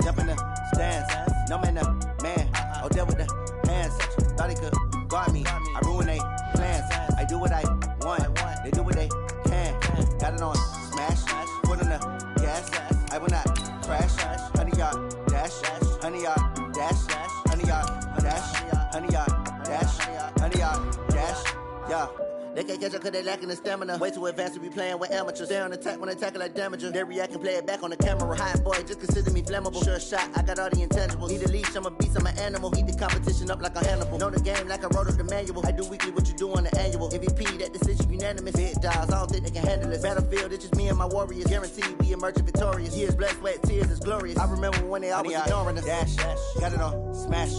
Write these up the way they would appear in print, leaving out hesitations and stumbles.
jump in the stands. No man, man. Oh, there with the hands. Thought he could guard me. I ruin they plans. I do what I want. They do what they can. Got it on smash. Foot on the gas. I will not crash. 100-yard dash. 100-yard dash. 100-yard dash. 100-yard dash. 100-yard dash. Yeah. They can't catch up cause they lacking the stamina. Way too advanced to be playing with amateurs. Stay on attack when they tackle like damager. They react and play it back on the camera. Hot boy, just consider me flammable. Sure shot, I got all the intangibles. Need a leash, I'm a beast, I'm an animal. Eat the competition up like a Hannibal. Know the game like I wrote up the manual. I do weekly what you do on the annual. MVP, that decision unanimous. Big dogs, I don't think they can handle it. Battlefield, it's just me and my warriors. Guaranteed we emerge victorious. Years, blood, sweat, tears, it's glorious. I remember when they always ignoring us. Dash, got it on smash.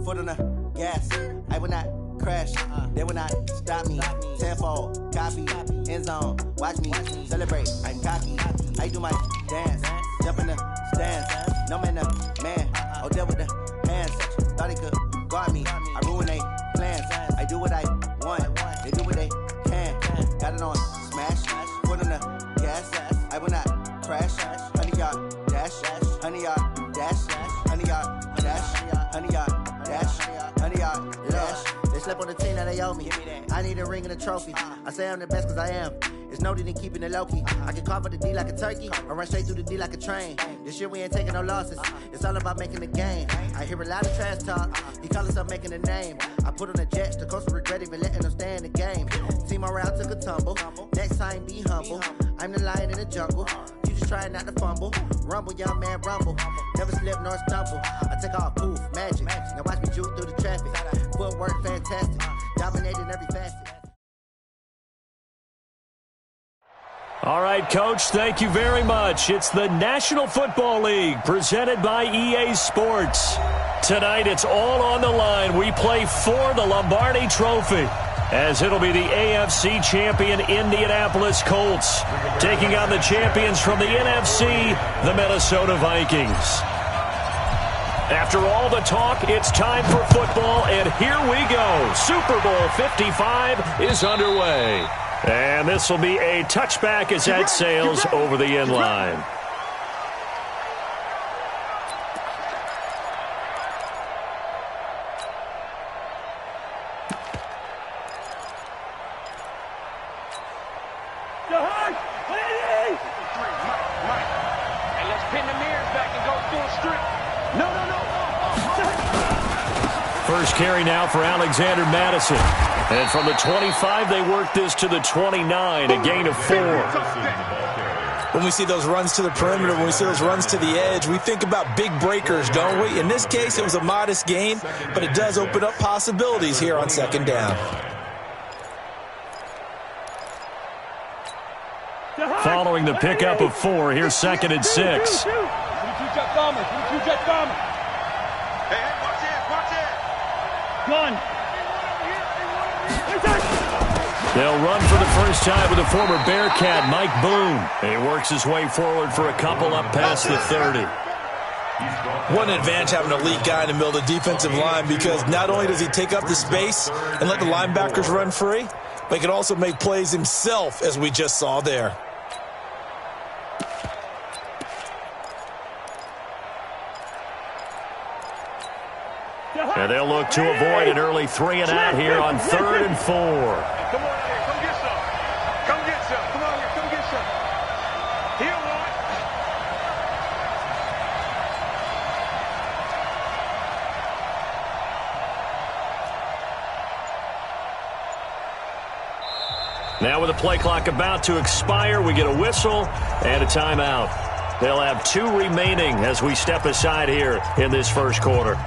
Foot on the gas. I will not crash, they will not stop me. Tenfold, copy, end zone, watch me celebrate. I'm cocky, I do my dance, jump in the stands. No man, man. Oh, there with the hands. Thought he could guard me. I ruin they plans. I do what I want. They do what they can. Got it on smash, foot on the gas. I will not crash. 100-yard dash, 100-yard dash, 100-yard dash, 100-yard dash, 100-yard dash. They slept on the team that they owe me. I need a ring and a trophy. I say I'm the best cause I am. It's noted in keeping it low-key. I can carve up the D like a turkey or run straight through the D like a train. This year we ain't taking no losses. It's all about making the game. I hear a lot of trash talk. He call himself making a name. I put on the Jets. The coach will regret even letting them stay in the game. Team morale took a tumble. Next time be humble. I'm the lion in the jungle. You just trying not to fumble. Rumble, young man, rumble. Never slip nor stumble. I take off, poof, magic. Now watch me juke through the traffic. Footwork fantastic. Dominating every facet. All right, Coach, thank you very much. It's the National Football League presented by EA Sports. Tonight, it's all on the line. We play for the Lombardi Trophy, as it'll be the AFC champion Indianapolis Colts taking on the champions from the NFC, the Minnesota Vikings. After all the talk, it's time for football, and here we go. Super Bowl 55 is underway. And this will be a touchback as that sails over the end line. First carry now for Alexander Madison. And from the 25, they work this to the 29, a gain of 4. When we see those runs to the perimeter, when we see those runs to the edge, we think about big breakers, don't we? In this case, it was a modest gain, but it does open up possibilities here on second down. Following the pickup of 4, here's second and 6. They'll run for the first time with the former Bearcat, Mike Boone. He works his way forward for a couple up past the 30. What an advantage having an elite guy in the middle of the defensive line, because not only does he take up the space and let the linebackers run free, but he can also make plays himself, as we just saw there. And they'll look to avoid an early 3 and out here on 3rd and 4. Come on out here, come get some. Come get some. Come on here, come get some. Here, one. Now with the play clock about to expire, we get a whistle and a timeout. They'll have 2 remaining as we step aside here in this first quarter.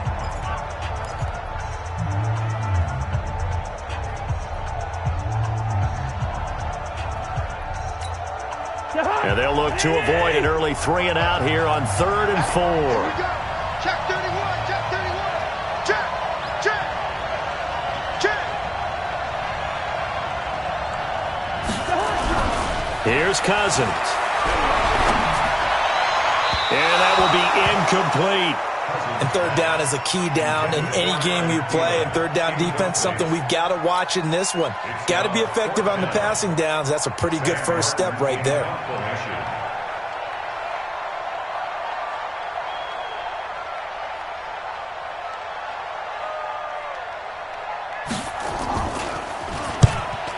And they'll look to avoid an early 3 and out here on 3rd and 4. Here we go. Check 31, check 31. Check, check, check. Here's Cousins. And that will be incomplete. And third down is a key down in any game you play. And third down defense, something we've got to watch in this one. Got to be effective on the passing downs. That's a pretty good first step right there.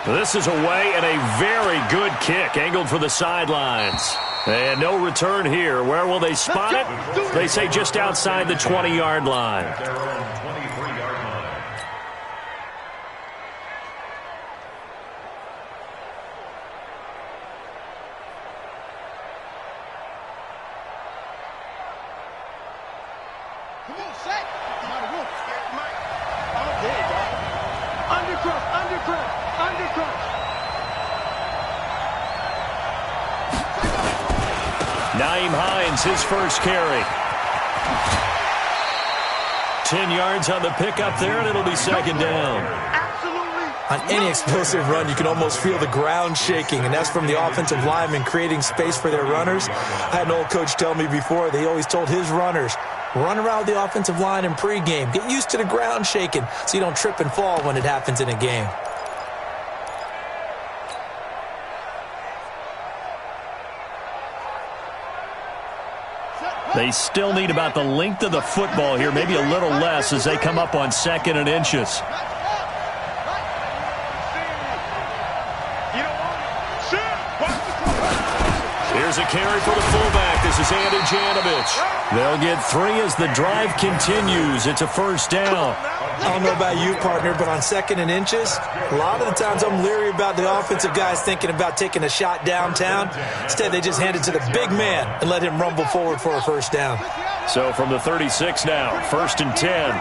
This is away and a very good kick angled for the sidelines. And no return here. Where will they spot it? They say just outside the 20-yard line. His first carry. 10 yards on the pickup there, and it'll be second down. On any explosive run, you can almost feel the ground shaking, and that's from the offensive linemen creating space for their runners. I had an old coach tell me before, they always told his runners, run around the offensive line in pregame. Get used to the ground shaking so you don't trip and fall when it happens in a game. They still need about the length of the football here, maybe a little less as they come up on 2nd and inches. Here's a carry for the fullback. This is Andy Janovich. They'll get 3 as the drive continues. It's a first down. I don't know about you, partner, but on 2nd and inches, a lot of the times I'm leery about the offensive guys thinking about taking a shot downtown. Instead, they just hand it to the big man and let him rumble forward for a first down. So from the 36 now, 1st and 10.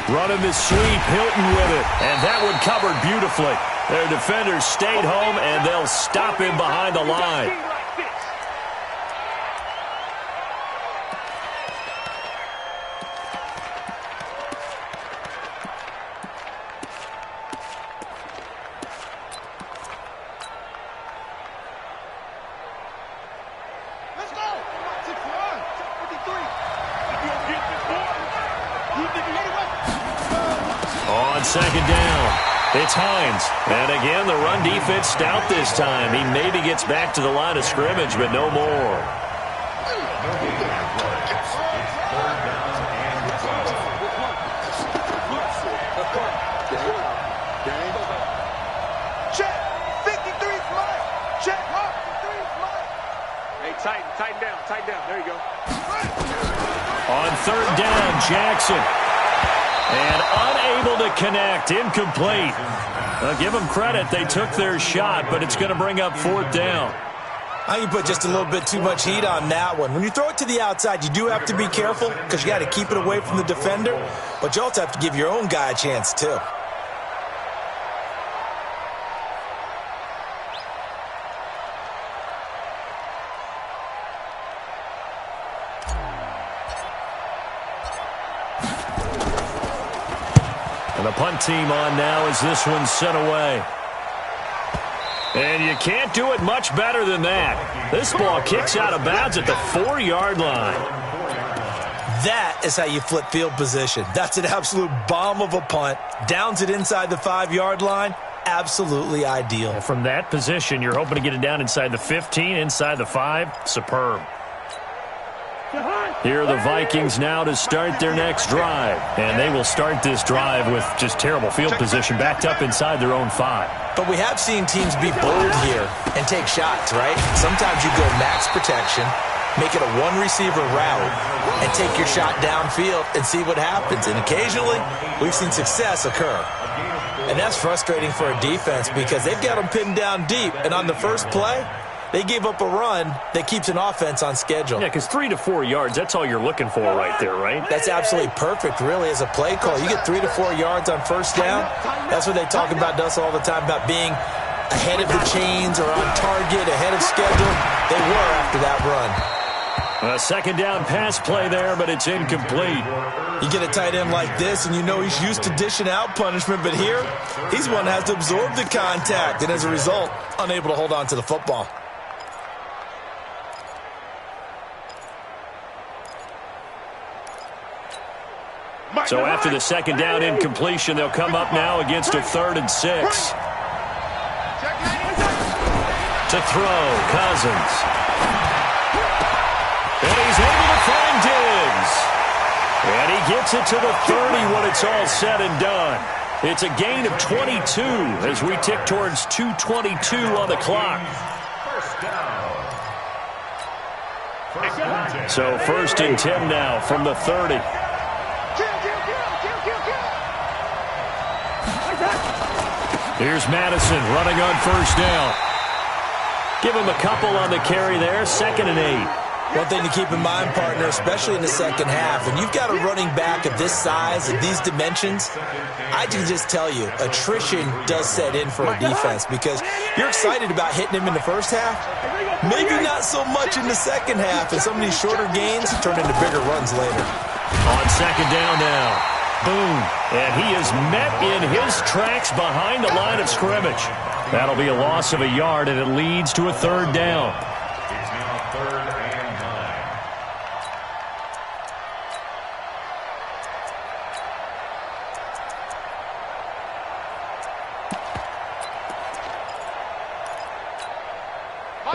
Running this sweep, Hilton with it, and that one covered beautifully. Their defenders stayed home, and they'll stop him behind the line. Second down. It's Hines. And again, the run defense stout this time. He maybe gets back to the line of scrimmage, but no more. Check. 53's mine. Check. 53's mine. Hey, tighten down. There you go. On 3rd down, Jackson. And unable to connect, incomplete. Give them credit, they took their shot, but it's going to bring up 4th down. I can put just a little bit too much heat on that one. When you throw it to the outside, you do have to be careful because you got to keep it away from the defender, but you also have to give your own guy a chance too. The punt team on now as this one's sent away. And you can't do it much better than that. This ball kicks out of bounds at the 4-yard line. That is how you flip field position. That's an absolute bomb of a punt. Downs it inside the 5-yard line. Absolutely ideal. And from that position, you're hoping to get it down inside the 15, inside the 5. Superb. Here are the Vikings now to start their next drive. And they will start this drive with just terrible field position backed up inside their own 5. But we have seen teams be bold here and take shots, right? Sometimes you go max protection, make it a one-receiver route, and take your shot downfield and see what happens. And occasionally, we've seen success occur. And that's frustrating for a defense because they've got them pinned down deep. And on the first play, they gave up a run that keeps an offense on schedule. Yeah, because 3 to 4 yards, that's all you're looking for right there, right? That's absolutely perfect, really, as a play call. You get 3 to 4 yards on first down. That's what they talk about, Dust, all the time, about being ahead of the chains or on target, ahead of schedule. They were after that run. A second down pass play there, but it's incomplete. You get a tight end like this, and you know he's used to dishing out punishment, but here, he's one that has to absorb the contact, and as a result, unable to hold on to the football. So after the second down incompletion, they'll come up now against a 3rd and 6. To throw, Cousins. And he's able to find Diggs. And he gets it to the 30 when it's all said and done. It's a gain of 22 as we tick towards 2:22 on the clock. So 1st and 10 now from the 30. Here's Madison running on 1st down. Give him a couple on the carry there. 2nd and 8. One thing to keep in mind, partner, especially in the second half, when you've got a running back of this size and these dimensions, I can just tell you, attrition does set in for a defense because you're excited about hitting him in the first half, maybe not so much in the second half, and some of these shorter gains turn into bigger runs later. On 2nd down now. Boom. And he is met in his tracks behind the line of scrimmage. That'll be a loss of a yard, and it leads to a 3rd down. It's now 3rd and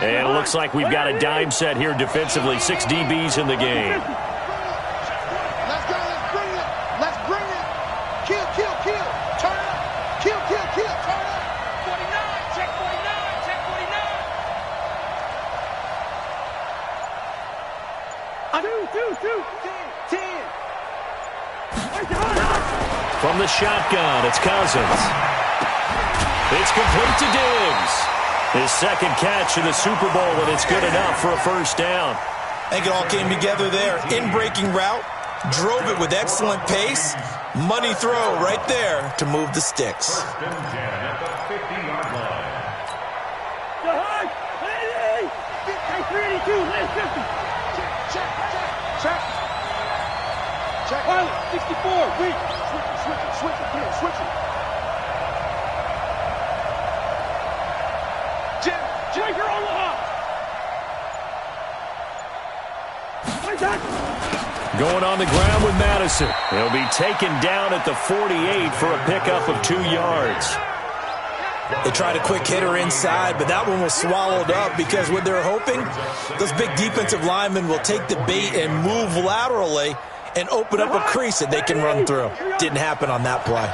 9. And it looks like we've got a dime set here defensively. 6 DBs in the game. Let's go. Let's bring it. Let's bring it. Kill, kill, kill. Turn it up. Kill, kill, kill. Turn it up. 49. Check 49. Check 49. 10. From the shotgun, it's Cousins. It's complete to Diggs. His 2nd catch in the Super Bowl, and it's good enough for a 1st down. I think it all came together there. In-breaking route, drove it with excellent pace. Money throw right there to move the sticks. 1st and 10 at the 50-yard line. Check. Pilot, 64. Wait. Switch it, kid. Switch it. Jim, you're on the hop. Going on the ground with Madison. He'll be taken down at the 48 for a pickup of 2 yards. They tried a quick hitter inside, but that one was swallowed up because what they're hoping, those big defensive linemen will take the bait and move laterally and open up a crease that they can run through. Didn't happen on that play.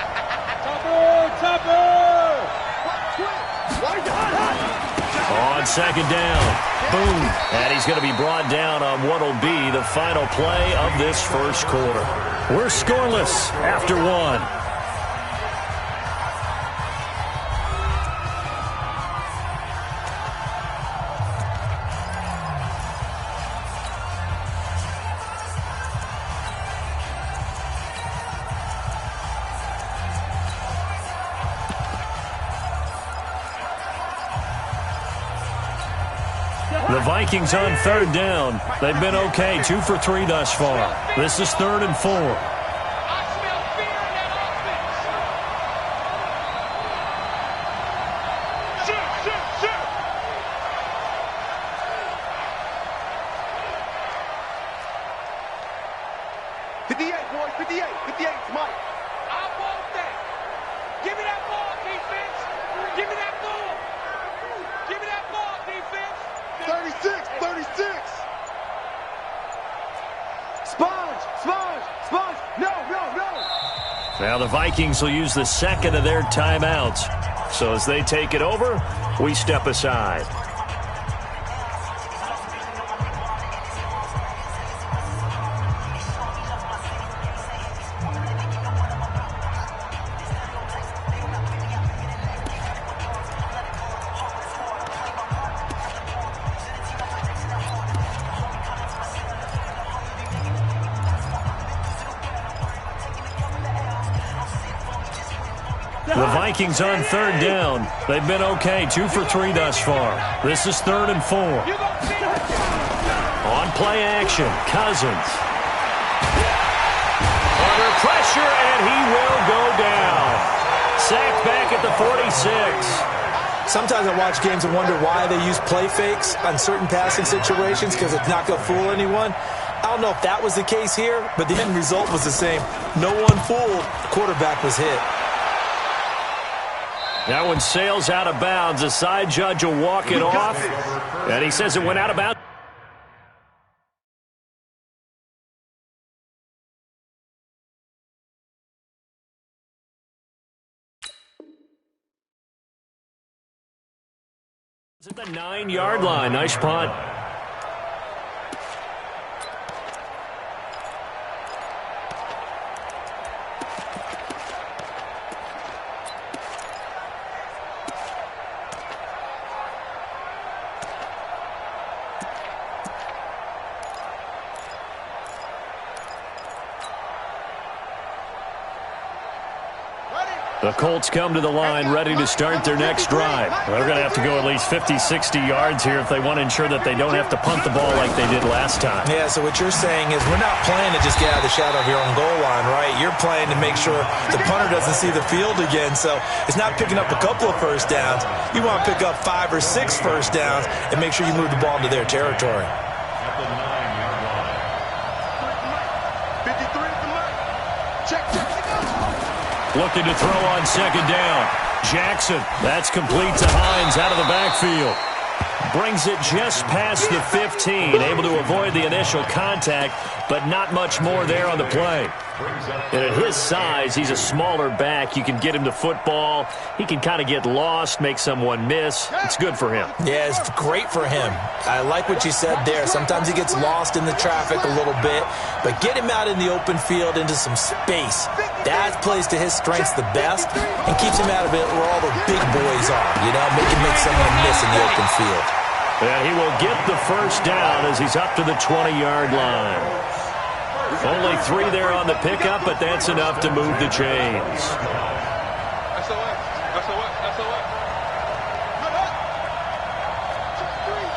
On 2nd down. Boom. And he's going to be brought down on what will be the final play of this 1st quarter. We're scoreless after 1. The Vikings on 3rd down. They've been okay, 2 for 3 thus far. This is 3rd and 4. I smell fear in that offense. Shoot. 58, boys, 58. 58's Mike. I want that. Give me that ball, defense. Give me that ball. Give me that ball, defense. 36. Sponge. No. Now the Vikings will use the 2nd of their timeouts. So as they take it over, we step aside. The Vikings on 3rd down. They've been okay, 2 for 3 thus far. This is 3rd and 4. On play action, Cousins. Under pressure, and he will go down. Sacked back at the 46. Sometimes I watch games and wonder why they use play fakes on certain passing situations because it's not going to fool anyone. I don't know if that was the case here, but the end result was the same. No one fooled. The quarterback was hit. That one sails out of bounds. The side judge will walk it off, and he says it went out of bounds. It's at the 9-yard line. Nice punt. The Colts come to the line ready to start their next drive. They're going to have to go at least 50, 60 yards here if they want to ensure that they don't have to punt the ball like they did last time. Yeah, so what you're saying is we're not playing to just get out of the shadow of your own goal line, right? You're playing to make sure the punter doesn't see the field again. So it's not picking up a couple of first downs. You want to pick up 5 or 6 first downs and make sure you move the ball into their territory. At the 9-yard line. 53 at the mark. Check. Looking to throw on second down. Jackson, that's complete to Hines out of the backfield. Brings it just past the 15, able to avoid the initial contact, but not much more there on the play. And at his size, he's a smaller back. You can get him to football. He can kind of get lost, make someone miss. It's good for him. Yeah, it's great for him. I like what you said there. Sometimes he gets lost in the traffic a little bit, but get him out in the open field into some space. That plays to his strengths the best and keeps him out of it where all the big boys are, you know, make him make someone miss in the open field. And he will get the first down as he's up to the 20-yard line. Only 3 there on the pickup, but that's enough to move the chains. SOS.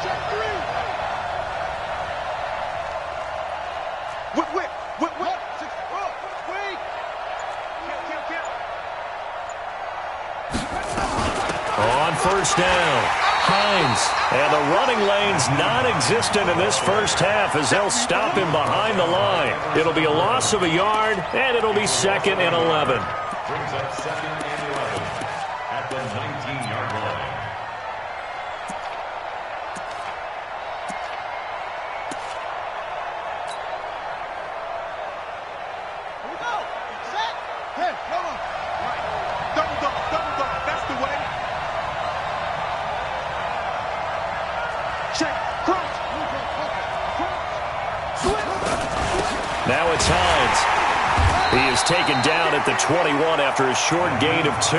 Check 3. Whip. On first down, Hines. And the running lane's non-existent in this first half as they'll stop him behind the line. It'll be a loss of a yard, and it'll be 2nd and 11. Brings up 2nd and 11 at the 19-yard line. Here we go. Set. Hey, come on. Right. Double. That's the way. Check. Crunch. Now it's Hines. He is taken down at the 21 after a short gain of 2.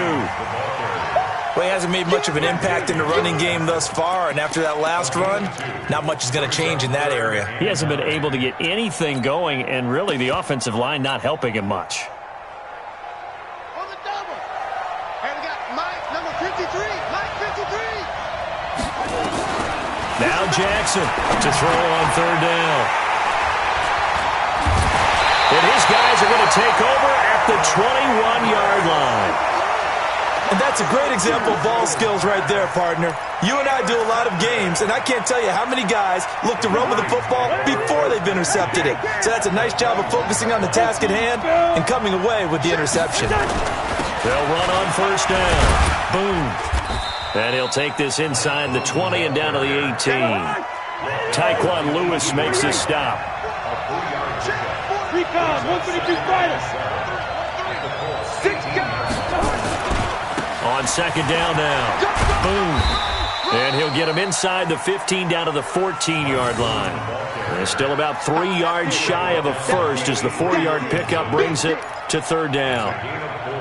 Well, he hasn't made much of an impact in the running game thus far, and after that last run, not much is going to change in that area. He hasn't been able to get anything going, and really the offensive line not helping him much. On the double. And we got Mike, number 53. Mike 53. Now Jackson to throw on third down. And his guys are going to take over at the 21-yard line. And that's a great example of ball skills right there, partner. You and I do a lot of games, and I can't tell you how many guys look to run with the football before they've intercepted it. So that's a nice job of focusing on the task at hand and coming away with the interception. They'll run on first down. Boom. And he'll take this inside the 20 and down to the 18. Tyquan Lewis makes this stop. Recon, 152 fighters. 6 guys. On second down now. Boom. And he'll get him inside the 15 down to the 14-yard line. And still about 3 yards shy of a first as the 4-yard pickup brings it to third down. Gain of 4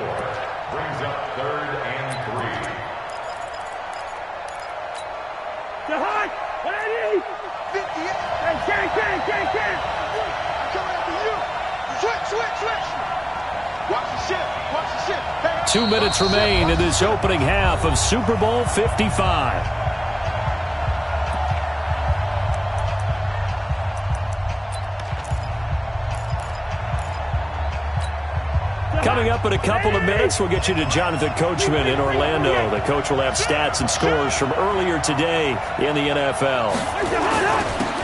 brings up 3rd and 3. Jahad, what I need? 58. Hey, can. Coming after you. Switch. Watch the ship. Hey. 2 minutes remain in this opening half of Super Bowl 55. Coming up in a couple of minutes, we'll get you to Jonathan Coachman in Orlando. The coach will have stats and scores from earlier today in the NFL.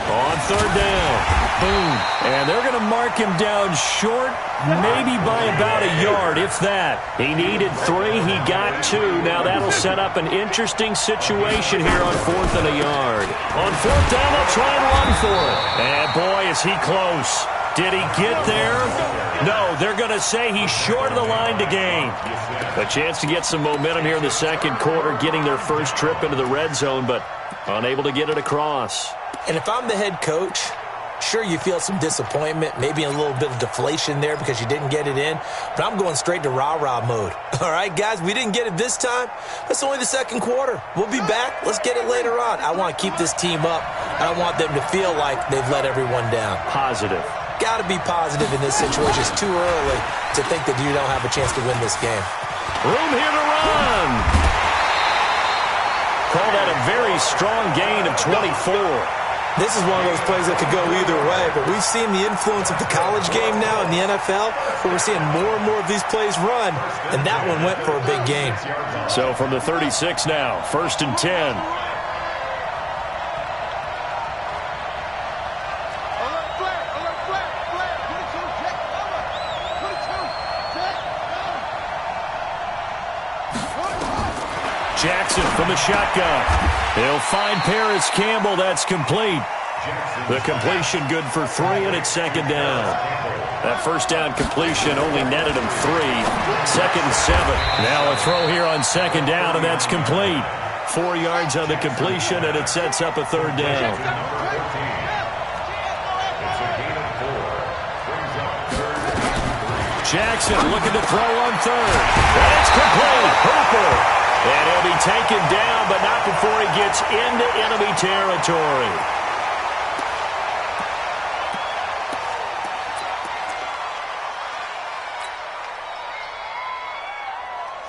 On third down. Boom. And they're going to mark him down short, maybe by about a yard, if that. He needed 3. He got 2. Now that'll set up an interesting situation here on 4th and a yard. On 4th down, they'll try and run for it. And boy, is he close. Did he get there? No, they're going to say he's short of the line to gain. A chance to get some momentum here in the second quarter, getting their first trip into the red zone, but unable to get it across. And if I'm the head coach, sure, you feel some disappointment, maybe a little bit of deflation there because you didn't get it in, but I'm going straight to rah-rah mode. All right, guys, we didn't get it this time. That's only the second quarter. We'll be back. Let's get it later on. I want to keep this team up. I don't want them to feel like they've let everyone down. Positive. Got to be positive in this situation. It's too early to think that you don't have a chance to win this game. Room here to run. Call that a very strong gain of 24. This is one of those plays that could go either way, but we've seen the influence of the college game now in the NFL, where we're seeing more and more of these plays run, and that one went for a big gain. So from the 36 now, 1st and 10. Jackson from the shotgun. He'll find Paris Campbell. That's complete. The completion good for 3, and it's 2nd down. That first down completion only netted him 3. 2nd and 7. Now a throw here on 2nd down, and that's complete. 4 yards on the completion, and it sets up a 3rd down. Jackson looking to throw on 3rd. And it's complete. Hooper. And he'll be taken down, but not before he gets into enemy territory.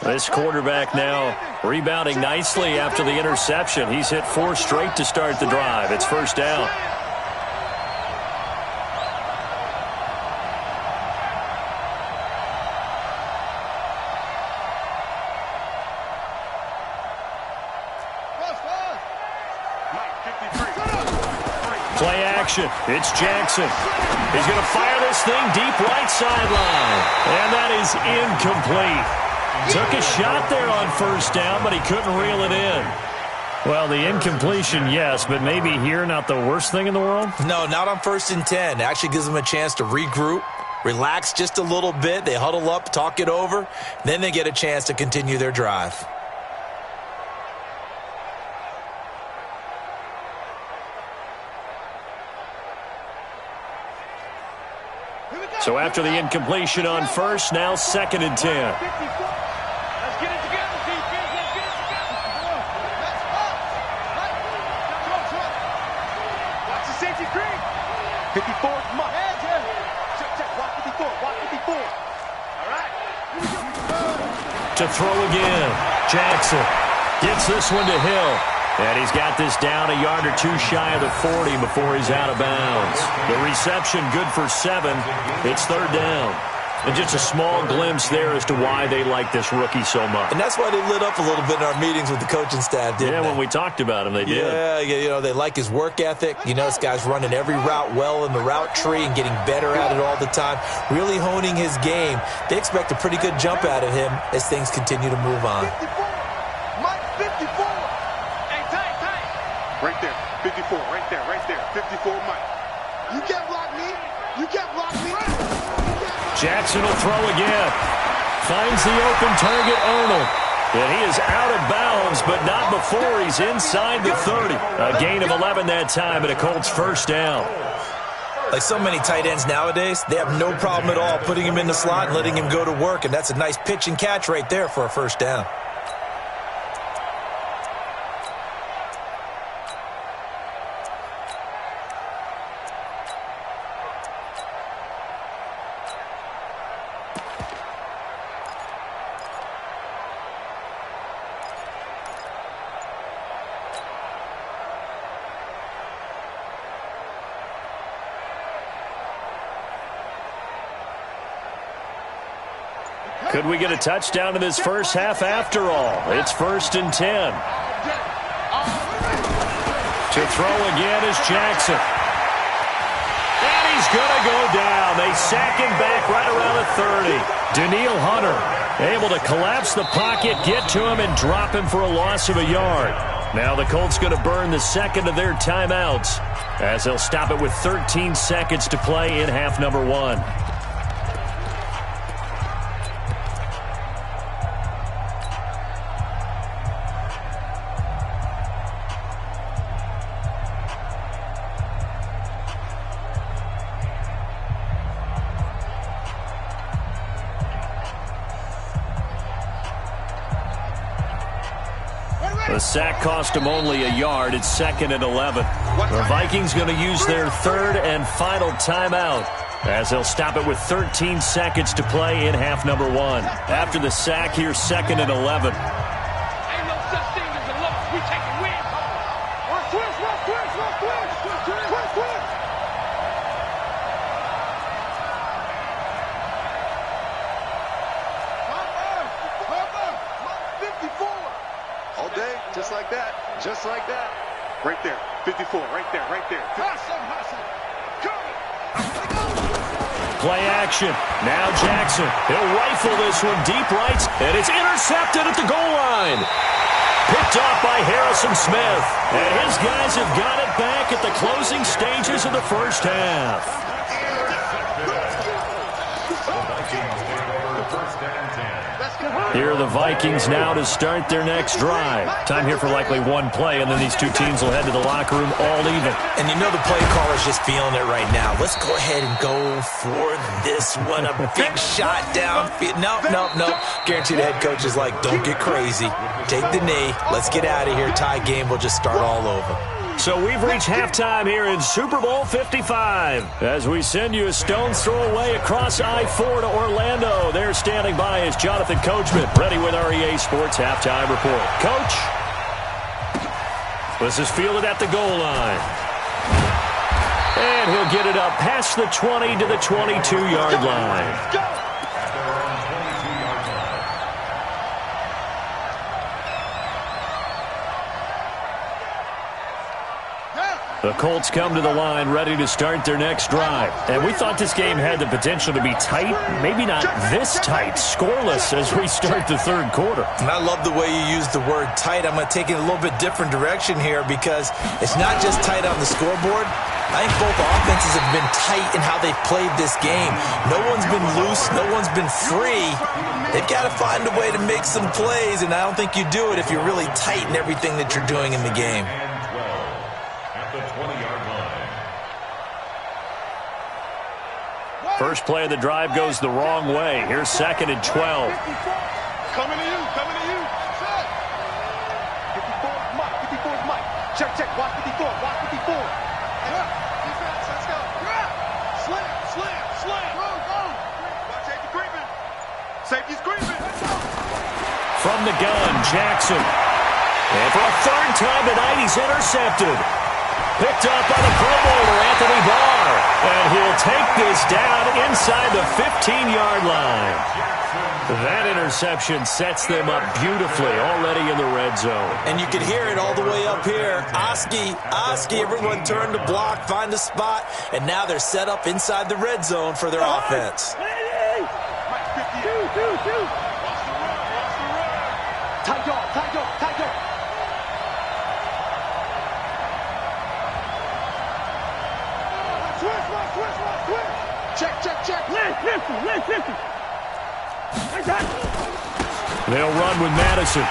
This quarterback now rebounding nicely after the interception. He's hit 4 straight to start the drive. It's 1st down. Play action. It's Jackson. He's going to fire this thing deep right sideline. And that is incomplete. Took a shot there on 1st down, but he couldn't reel it in. Well, the incompletion, yes, but maybe here not the worst thing in the world? No, not on 1st and 10. It actually gives them a chance to regroup, relax just a little bit. They huddle up, talk it over. Then they get a chance to continue their drive. So after the incompletion on 1st, now 2nd and 10. Let's get it together, defense. Let's get it together. Watch the safety screen. 54, come on. Check. Watch 54. Watch 54. All right. To throw again. Jackson gets this one to Hill. And he's got this down a yard or 2 shy of the 40 before he's out of bounds. The reception good for 7. It's 3rd down. And just a small glimpse there as to why they like this rookie so much. And that's why they lit up a little bit in our meetings with the coaching staff, didn't they? When we talked about him, they did. Yeah, you know, they like his work ethic. You know, this guy's running every route well in the route tree and getting better at it all the time, really honing his game. They expect a pretty good jump out of him as things continue to move on. 54. Mike, 54. Hey, tight. Right there. 54. Right there. 54, Mike. You can't block me. Jackson will throw again. Finds the open target, Arnold. And he is out of bounds, but not before he's inside the 30. A gain of 11 that time, and a Colts 1st down. Like so many tight ends nowadays, they have no problem at all putting him in the slot and letting him go to work, and that's a nice pitch and catch right there for a 1st down. Could we get a touchdown in this first half after all? It's 1st and 10. To throw again is Jackson. he's going to go down. They sack him back right around the 30. Daniil Hunter able to collapse the pocket, get to him, and drop him for a loss of a yard. Now the Colts going to burn the second of their timeouts as they'll stop it with 13 seconds to play in half number 1. The sack cost him only a yard. It's 2nd and 11. The Vikings going to use their third and final timeout as they'll stop it with 13 seconds to play in half number 1. After the sack, here's 2nd and 11. Ain't no such thing as a loss. We take a win. Twist. All day, just like that. Right there, 54, right there. Play action. Now Jackson. He'll rifle this one deep right, and it's intercepted at the goal line. Picked off by Harrison Smith. And his guys have got it back at the closing stages of the first half. Here are the Vikings now to start their next drive. Time here for likely one play, and then these two teams will head to the locker room all even. And you know the play caller's just feeling it right now. Let's go ahead and go for this one. A big shot down. No. Guarantee the head coach is like, don't get crazy. Take the knee. Let's get out of here. Tie game. We'll just start all over. So we've reached halftime here in Super Bowl 55. As we send you a stone's throw away across I-4 to Orlando. There standing by is Jonathan Coachman, ready with our EA Sports Halftime Report. Coach, this is fielded at the goal line. And he'll get it up past the 20 to the 22-yard line. The Colts come to the line ready to start their next drive. And we thought this game had the potential to be tight, maybe not this tight, scoreless as we start the third quarter. And I love the way you use the word tight. I'm going to take it a little bit different direction here because it's not just tight on the scoreboard. I think both offenses have been tight in how they've played this game. No one's been loose. No one's been free. They've got to find a way to make some plays, and I don't think you do it if you're really tight in everything that you're doing in the game. First play of the drive goes the wrong way. Here's 2nd and 12. Coming to you. 54 is Mike. Check. Watch 54. Hey, up. Defense, let's go. Slam. Go. Watch safety creeping. Safety's creeping. From the gun, Jackson. And for a third time tonight, he's intercepted. Picked up by the Pro Bowler, Anthony Barr. And he'll take this down inside the 15-yard line. That interception sets them up beautifully already in the red zone. And you can hear it all the way up here. Oski, everyone turn to block, find a spot, and now they're set up inside the red zone for their offense. Tight dog. Check. Listen. They'll run with Madison.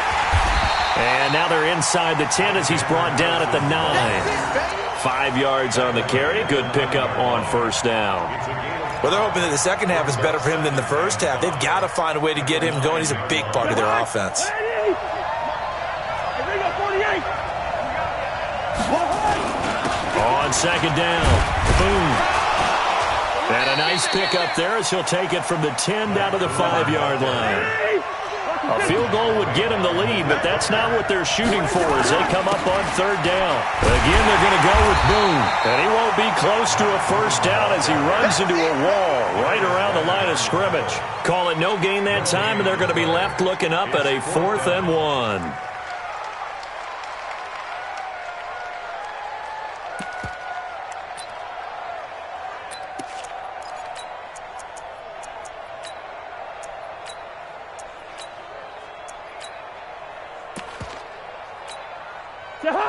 And now they're inside the 10 as he's brought down at the 9. 5 yards on the carry. Good pickup on first down. Well, they're hoping that the second half is better for him than the first half. They've got to find a way to get him going. He's a big part of their offense. On second down. Boom. And a nice pickup there as he'll take it from the 10 down to the 5-yard line. A field goal would get him the lead, but that's not what they're shooting for as they come up on third down. Again, they're going to go with Boone. And he won't be close to a first down as he runs into a wall right around the line of scrimmage. Call it no gain that time, and they're going to be left looking up at a 4th and 1.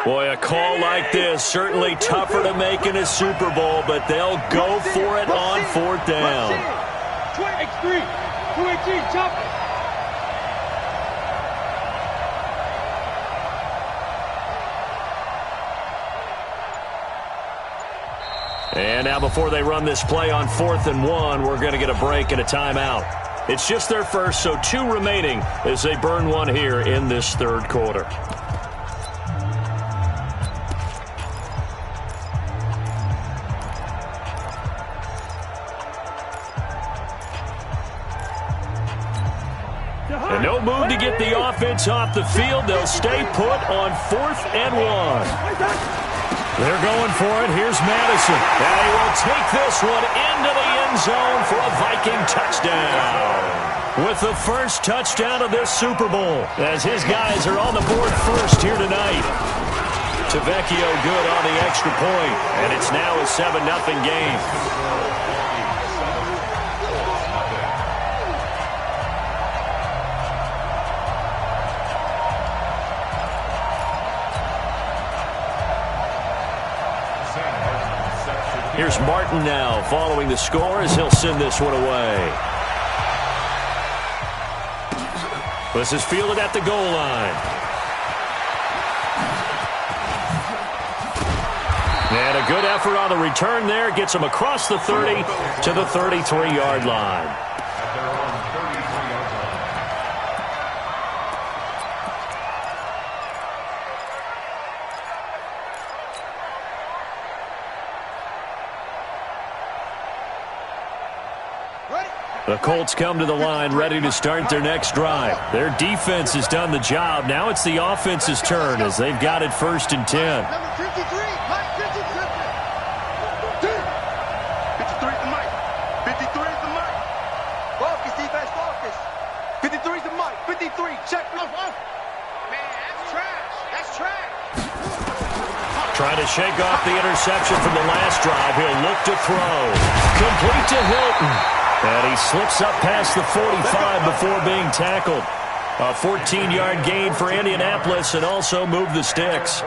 Boy, a call like this, certainly tougher to make in a Super Bowl, but they'll go for it on fourth down. 2-3, 2-18, jump. And now before they run this play on 4th and 1, we're going to get a break and a timeout. It's just their first, so 2 remaining as they burn one here in this third quarter. And no move to get the offense off the field. They'll stay put on 4th and 1. They're going for it. Here's Madison. And he will take this one into the end zone for a Viking touchdown. With the first touchdown of this Super Bowl, as his guys are on the board first here tonight. JafiJoe good on the extra point, and it's now a 7-0 game. Here's Martin now following the score as he'll send this one away. This is fielded at the goal line. And a good effort on the return there. Gets him across the 30 to the 33-yard line. The Colts come to the line ready to start their next drive. Their defense has done the job. Now it's the offense's turn as they've got it 1st and 10. Number 53, Mike 53. 53 is the Mike. 53 is the Mike. Focus, defense, focus. 53 is the Mike. 53, check. Man, that's trash. That's trash. Trying to shake off the interception from the last drive. He'll look to throw. Complete to Hilton. And he slips up past the 45 before being tackled. A 14-yard gain for Indianapolis and also move the sticks.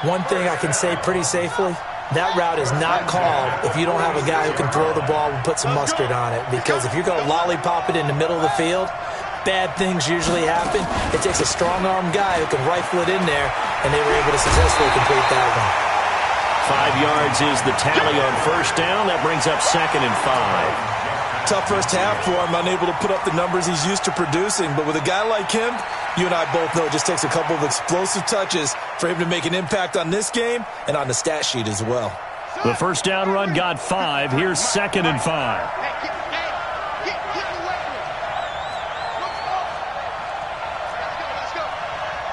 One thing I can say pretty safely, that route is not called if you don't have a guy who can throw the ball and put some mustard on it. Because if you're going to lollipop it in the middle of the field, bad things usually happen. It takes a strong-arm guy who can rifle it in there, and they were able to successfully complete that one. 5 yards is the tally on first down. That brings up 2nd and 5. Tough first half for him, unable to put up the numbers he's used to producing. But with a guy like him, you and I both know it just takes a couple of explosive touches for him to make an impact on this game and on the stat sheet as well. The first down run got 5. Here's 2nd and 5. Let's go.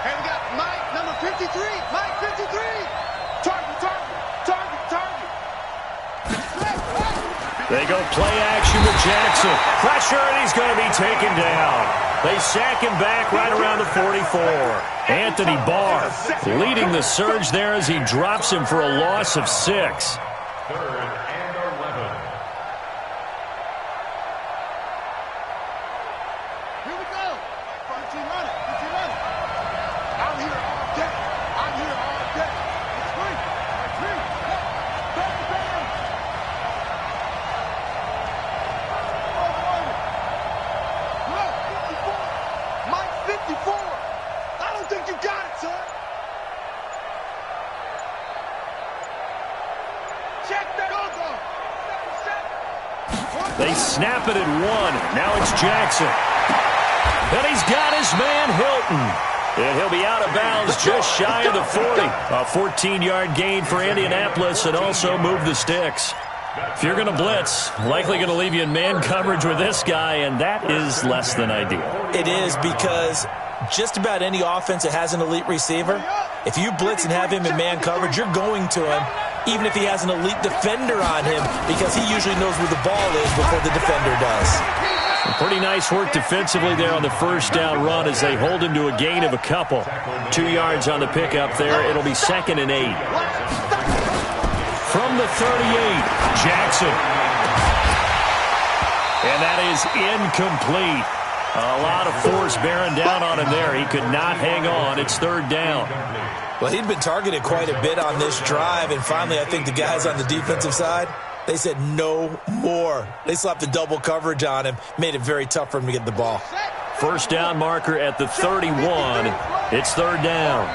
Hey, we got Mike, number 53. Mike 53. Target. They go play action with Jackson. Pressure, and he's going to be taken down. They sack him back right around the 44. Anthony Barr leading the surge there as he drops him for a loss of 6. 3rd and 11. Here we go. 15 running. I'm here all day. It's free. Mike 54. I don't think you got it, son. Check that. They snap it at 1. Now it's Jackson. And he's got his man Hilton. And he'll be out of bounds just shy of the 40. A 14-yard gain for Indianapolis and also move the sticks. If you're going to blitz, likely going to leave you in man coverage with this guy, and that is less than ideal. It is because just about any offense that has an elite receiver, if you blitz and have him in man coverage, you're going to him, even if he has an elite defender on him, because he usually knows where the ball is before the defender does. Pretty nice work defensively there on the first down run as they hold him to a gain of a couple. 2 yards on the pickup there. It'll be 2nd and 8. From the 38, Jackson. And that is incomplete. A lot of force bearing down on him there. He could not hang on. It's third down. Well, he'd been targeted quite a bit on this drive, and finally I think the guys on the defensive side, they said no more. They slapped the double coverage on him, made it very tough for him to get the ball. First down marker at the 31. It's third down.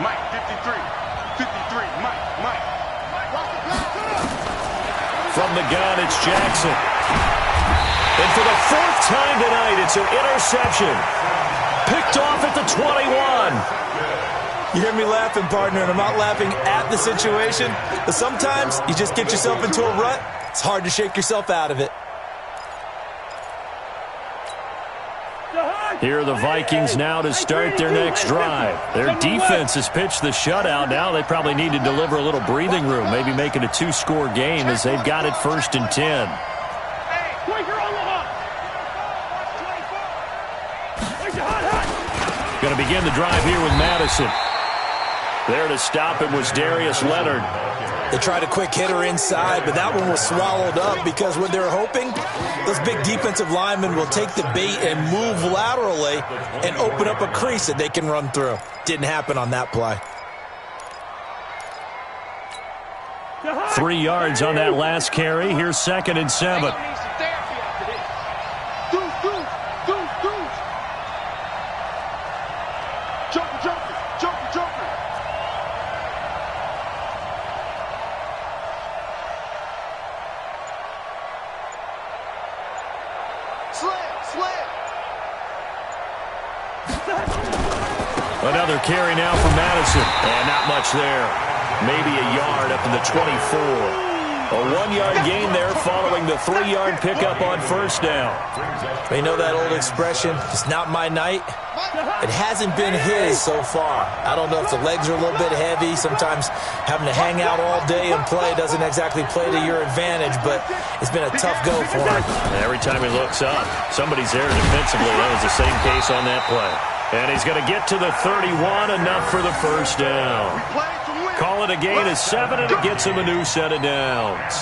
Mike, 53, Mike. From the gun, it's Jackson. And for the fourth time tonight, it's an interception. Picked off at the 21. You hear me laughing, partner, and I'm not laughing at the situation, but sometimes you just get yourself into a rut. It's hard to shake yourself out of it. Here are the Vikings now to start their next drive. Their defense has pitched the shutout. Now they probably need to deliver a little breathing room, maybe make it a two-score game as they've got it 1st and 10. Going to begin the drive here with Madison. There to stop it was Darius Leonard. They tried a quick hitter inside, but that one was swallowed up because what they're hoping, those big defensive linemen will take the bait and move laterally and open up a crease that they can run through. Didn't happen on that play. 3 yards on that last carry. Here's 2nd and 7. Another carry now for Madison. And not much there. Maybe a yard up to the 24. A 1-yard gain there following the 3-yard pickup on first down. You know that old expression, it's not my night? It hasn't been his so far. I don't know if the legs are a little bit heavy. Sometimes having to hang out all day and play doesn't exactly play to your advantage, but it's been a tough go for him. Every time he looks up, somebody's there defensively. That was the same case on that play. And he's going to get to the 31, enough for the first down. Call it a gain of 7, and it gets him a new set of downs.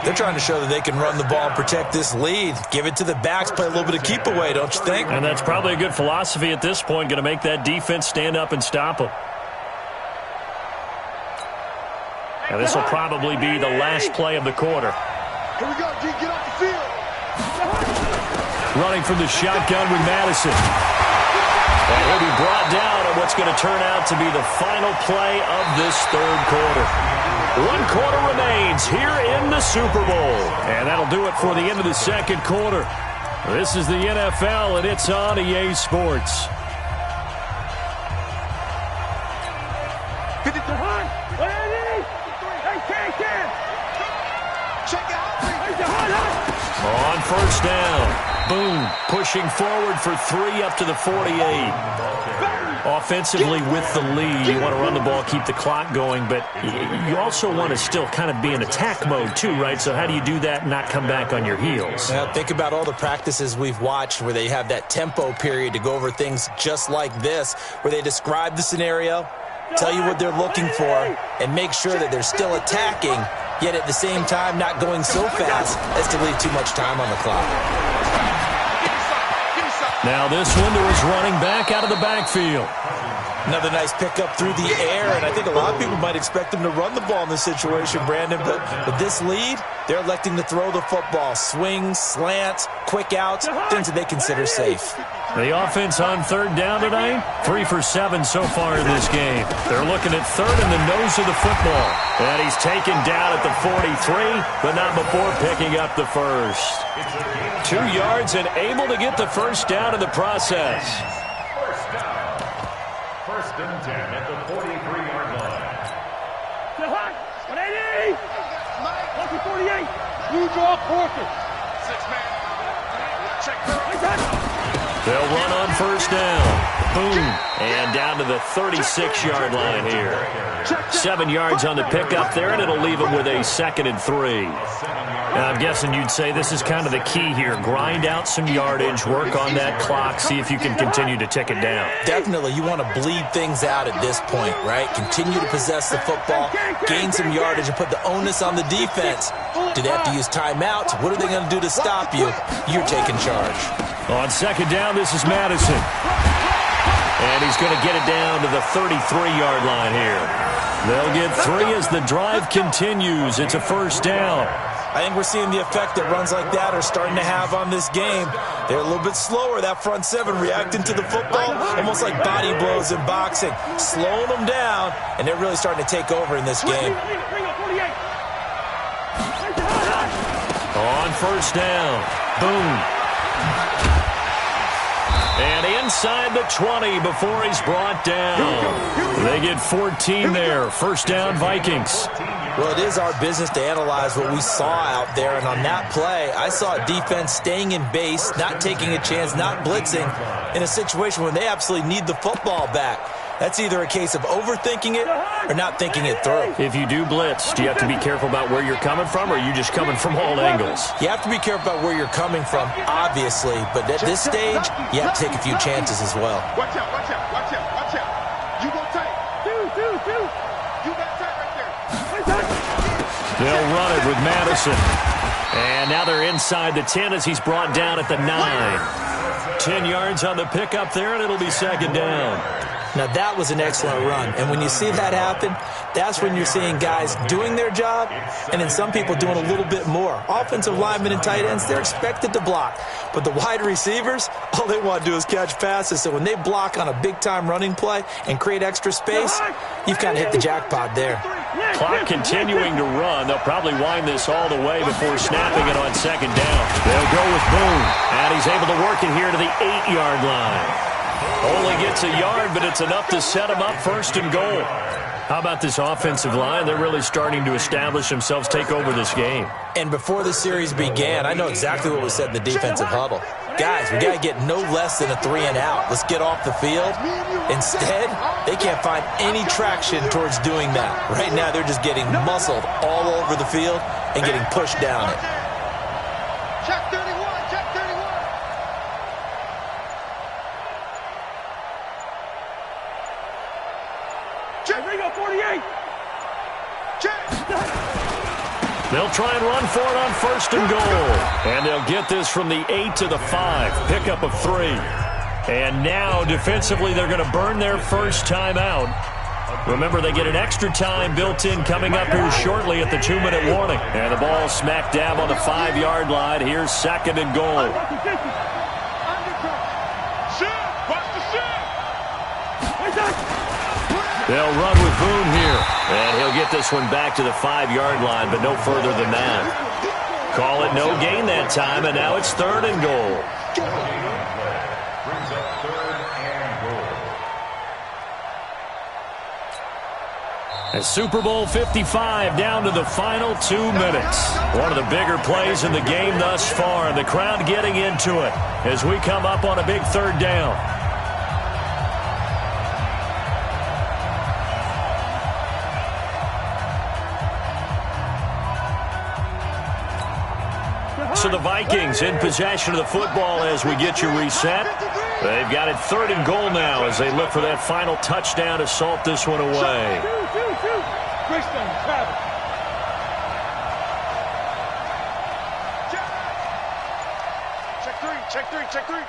They're trying to show that they can run the ball and protect this lead. Give it to the backs, play a little bit of keep away, don't you think? And that's probably a good philosophy at this point, going to make that defense stand up and stop them. And this will probably be the last play of the quarter. Here we go, G, get off the field. Running from the shotgun with Madison. And he'll be brought down on what's going to turn out to be the final play of this third quarter. 1 quarter remains here in the Super Bowl. And that'll do it for the end of the second quarter. This is the NFL, and it's on EA Sports. On first down. Boom, pushing forward for 3 up to the 48. Offensively with the lead, you want to run the ball, keep the clock going, but you also want to still kind of be in attack mode too, right? So how do you do that and not come back on your heels? Yeah, think about all the practices we've watched where they have that tempo period to go over things just like this, where they describe the scenario, tell you what they're looking for, and make sure that they're still attacking, yet at the same time not going so fast as to leave too much time on the clock. Now this one to his running back out of the backfield. Another nice pickup through the air, and I think a lot of people might expect them to run the ball in this situation, Brandon, but with this lead, they're electing to throw the football. Swings, slants, quick outs, things that they consider safe. The offense on third down tonight, 3 for 7 so far in this game. They're looking at third in the nose of the football. And he's taken down at the 43, but not before picking up the first. 2 yards and able to get the first down in the process. First down. 1st and 10 at the 43-yard line. 180! 48! You draw quarter. 6-man. Check. They'll run on first down. Boom. And down to the 36-yard line here. 7 yards on the pickup there, and it'll leave him with a 2nd and 3. Now, I'm guessing you'd say this is kind of the key here. Grind out some yardage, work on that clock, see if you can continue to tick it down. Definitely. You want to bleed things out at this point, right? Continue to possess the football, gain some yardage, and put the onus on the defense. Do they have to use timeouts? What are they going to do to stop you? You're taking charge. On 2nd down, this is Madison. And he's going to get it down to the 33-yard line here. They'll get 3 as the drive continues. It's a 1st down. I think we're seeing the effect that runs like that are starting to have on this game. They're a little bit slower, that front 7, reacting to the football, almost like body blows in boxing, slowing them down, and they're really starting to take over in this game. On 1st down, boom. And inside the 20 before he's brought down. They get 14 there. 1st down, Vikings. Well, it is our business to analyze what we saw out there, and on that play, I saw a defense staying in base, not taking a chance, not blitzing, in a situation where they absolutely need the football back. That's either a case of overthinking it or not thinking it through. If you do blitz, do you have to be careful about where you're coming from, or are you just coming from all angles? You have to be careful about where you're coming from, obviously, but at this stage, you have to take a few chances as well. Watch out, watch out, watch out, watch out. You go tight. You got tight right there. They'll run it with Madison. And now they're inside the 10 as he's brought down at the 9. 10 yards on the pickup there, and it'll be 2nd down. Now, that was an excellent run. And when you see that happen, that's when you're seeing guys doing their job and then some people doing a little bit more. Offensive linemen and tight ends, they're expected to block. But the wide receivers, all they want to do is catch passes. So when they block on a big-time running play and create extra space, you've kind of hit the jackpot there. Clock continuing to run. They'll probably wind this all the way before snapping it on 2nd down. They'll go with Boone. And he's able to work it here to the 8-yard line. Only gets a yard, but it's enough to set him up 1st and goal. How about this offensive line? They're really starting to establish themselves, take over this game. And before the series began, I know exactly what was said in the defensive huddle. Guys, we got to get no less than a 3 and out. Let's get off the field. Instead, they can't find any traction towards doing that. Right now, they're just getting muscled all over the field and getting pushed down it. Check 31, check 31. Check, we got 48. Check. They'll try and run for it on 1st and goal. And they'll get this from the 8 to the 5. Pickup of 3. And now, defensively, they're going to burn their first time out. Remember, they get an extra time built in coming up here shortly at the 2-minute warning. And the ball smack dab on the 5-yard line. Here's 2nd and goal. They'll run with Boone here. And he'll get this one back to the 5-yard line, but no further than that. Call it no gain that time, and now it's 3rd and goal. Brings up 3rd and goal. As Super Bowl 55 down to the final 2 minutes. One of the bigger plays in the game thus far. The crowd getting into it as we come up on a big 3rd down. So the Vikings in possession of the football as we get you reset. They've got it 3rd and goal now as they look for that final touchdown to salt this one away. Check 3.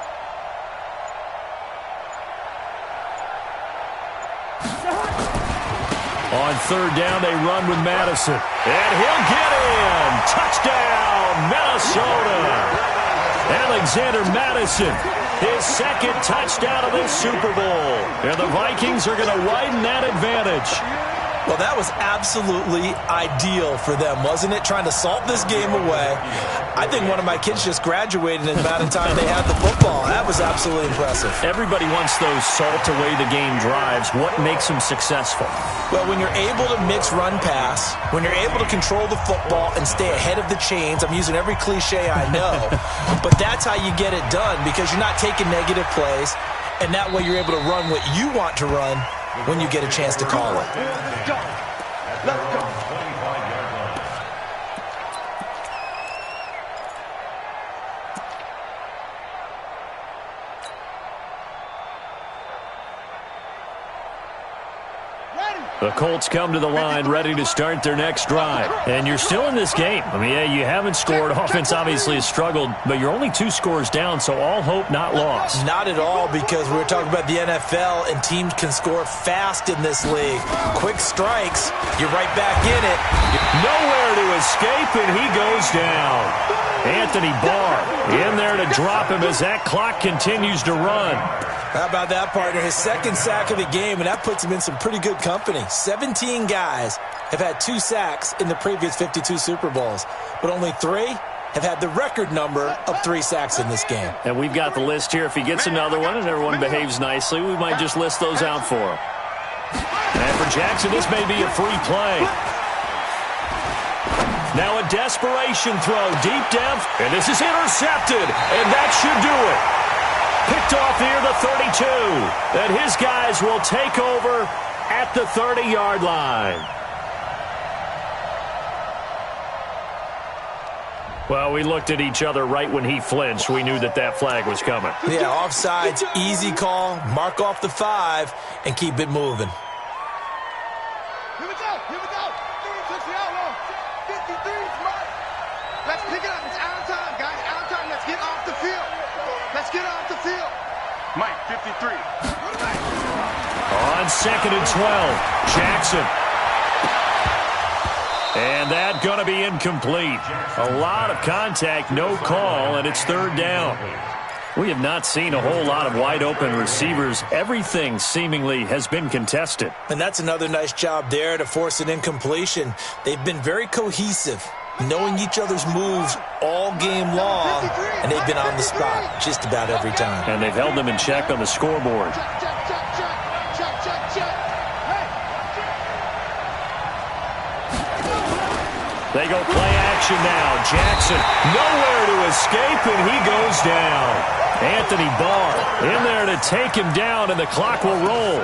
On 3rd down, they run with Madison. And he'll get in. Touchdown, Minnesota. Alexander Madison, his 2nd touchdown of this Super Bowl. And the Vikings are going to widen that advantage. Well, that was absolutely ideal for them, wasn't it? Trying to salt this game away. I think one of my kids just graduated in the amount of time they had the football. That was absolutely impressive. Everybody wants those salt-away-the-game drives. What makes them successful? Well, when you're able to mix run-pass, when you're able to control the football and stay ahead of the chains, I'm using every cliche I know, but that's how you get it done because you're not taking negative plays. And that way you're able to run what you want to run when you get a chance to call it. Let's go. Let's go. The Colts come to the line ready to start their next drive. And you're still in this game. I mean, yeah, you haven't scored. Offense obviously has struggled, but you're only 2 scores down, so all hope not lost. Not at all, because we were talking about the NFL, and teams can score fast in this league. Quick strikes, you're right back in it. Nowhere to escape, and he goes down. Anthony Barr in there to drop him as that clock continues to run. How about that, partner? His second sack of the game, and that puts him in some pretty good company. 17 guys have had 2 sacks in the previous 52 Super Bowls, but only 3 have had the record number of 3 sacks in this game. And we've got the list here. If he gets another one and everyone behaves nicely, we might just list those out for him. And for Jackson, this may be a free play. Now a desperation throw, deep depth, and this is intercepted, and that should do it. Picked off near the 32, and his guys will take over at the 30-yard line. Well, we looked at each other right when he flinched. We knew that that flag was coming. Yeah, offsides, easy call, mark off the 5, and keep it moving. Here we go. 53 smart. Let's pick it up. It's our time, guys. Our time. Let's get off the field. Let's get off the field. Mike, 53. On 2nd and 12, Jackson. And that going to be incomplete. A lot of contact, no call, and it's 3rd down. We have not seen a whole lot of wide-open receivers. Everything seemingly has been contested. And that's another nice job there to force an incompletion. They've been very cohesive, knowing each other's moves all game long, and they've been on the spot just about every time. And they've held them in check on the scoreboard. They go play action now. Jackson nowhere to escape, and he goes down. Anthony Barr in there to take him down, and the clock will roll.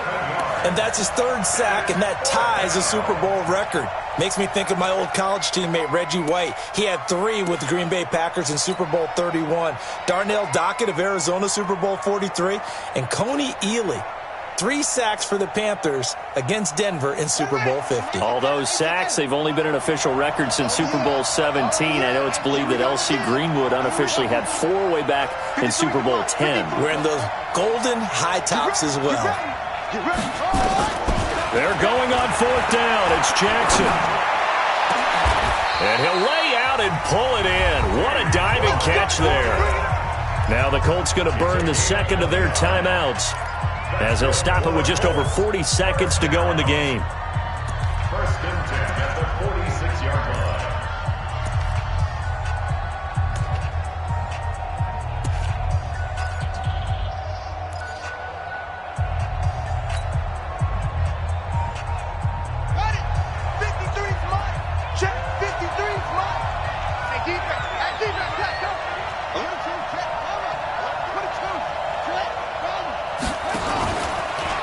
And that's his 3rd sack, and that ties a Super Bowl record. Makes me think of my old college teammate, Reggie White. He had 3 with the Green Bay Packers in Super Bowl 31. Darnell Dockett of Arizona, Super Bowl 43. And Coney Ealy, 3 sacks for the Panthers against Denver in Super Bowl 50. All those sacks, they've only been an official record since Super Bowl 17. I know it's believed that L.C. Greenwood unofficially had 4 way back in Super Bowl 10. Wearing those golden high tops as well. They're going on 4th down. It's Jackson. And he'll lay out and pull it in. What a diving catch there. Now the Colts going to burn the 2nd of their timeouts, as they'll stop it with just over 40 seconds to go in the game. 1st and 10 at the 46-yard line.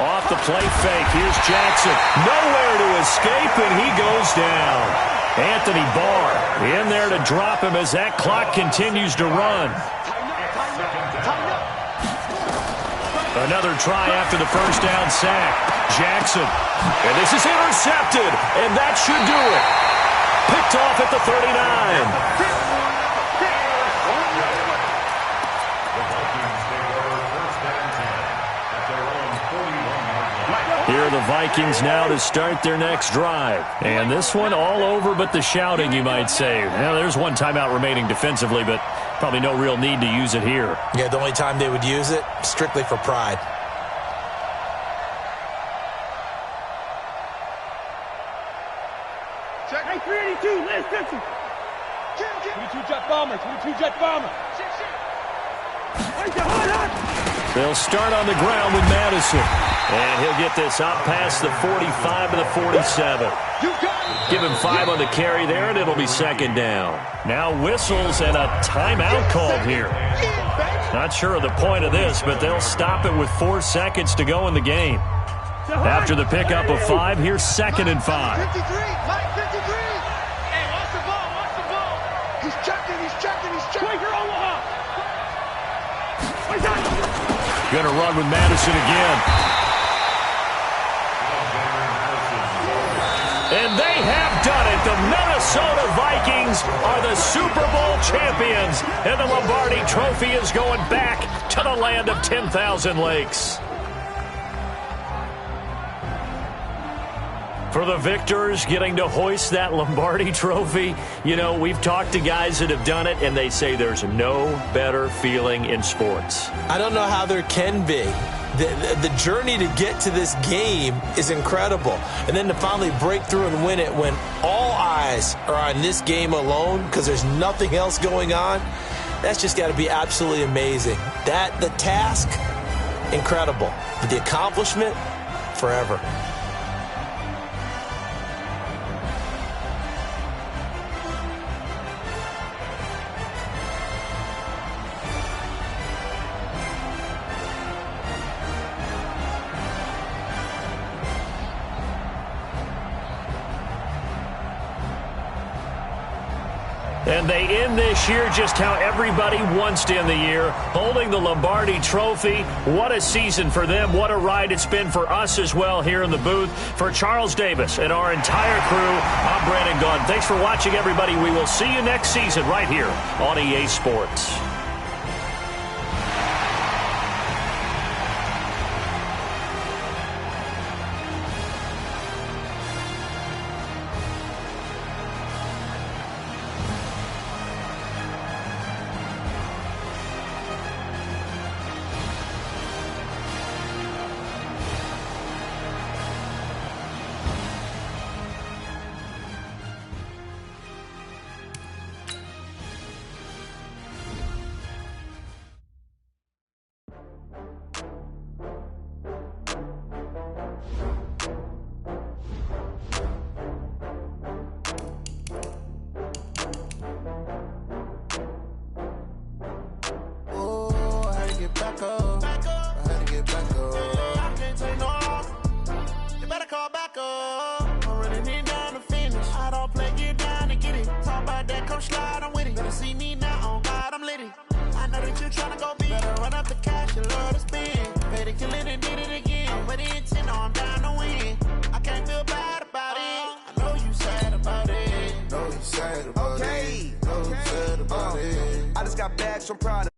Off the play fake, here's Jackson. Nowhere to escape, and he goes down. Anthony Barr in there to drop him as that clock continues to run. Another try after the 1st down sack. Jackson, and this is intercepted, and that should do it. Picked off at the 39. Here are the Vikings now to start their next drive. And this one all over but the shouting, you might say. Now, there's one timeout remaining defensively, but probably no real need to use it here. Yeah, the only time they would use it, strictly for pride. Check. Hey, 382, Lance Dixon. 22 jet bomber, 22 jet bomber. They'll start on the ground with Madison. And he'll get this up past the 45 to the 47. Give him 5 on the carry there, and it'll be second down. Now whistles and a timeout called here. Not sure of the point of this, but they'll stop it with 4 seconds to go in the game. After the pickup of 5, here's 2nd and 5. 53, Mike 53. Hey, watch the ball, watch the ball. He's checking. Wait, you're Omaha. Going to run with Madison again. And they have done it. The Minnesota Vikings are the Super Bowl champions. And the Lombardi Trophy is going back to the land of 10,000 lakes. For the victors, getting to hoist that Lombardi Trophy, you know, we've talked to guys that have done it, and they say there's no better feeling in sports. I don't know how there can be. The journey to get to this game is incredible. And then to finally break through and win it when all eyes are on this game alone because there's nothing else going on, that's just got to be absolutely amazing. The task, incredible. But the accomplishment, forever. And they end this year just how everybody wants to end the year, holding the Lombardi Trophy. What a season for them. What a ride it's been for us as well here in the booth. For Charles Davis and our entire crew, I'm Brandon Gunn. Thanks for watching, everybody. We will see you next season right here on EA Sports. I just got bags from Prada.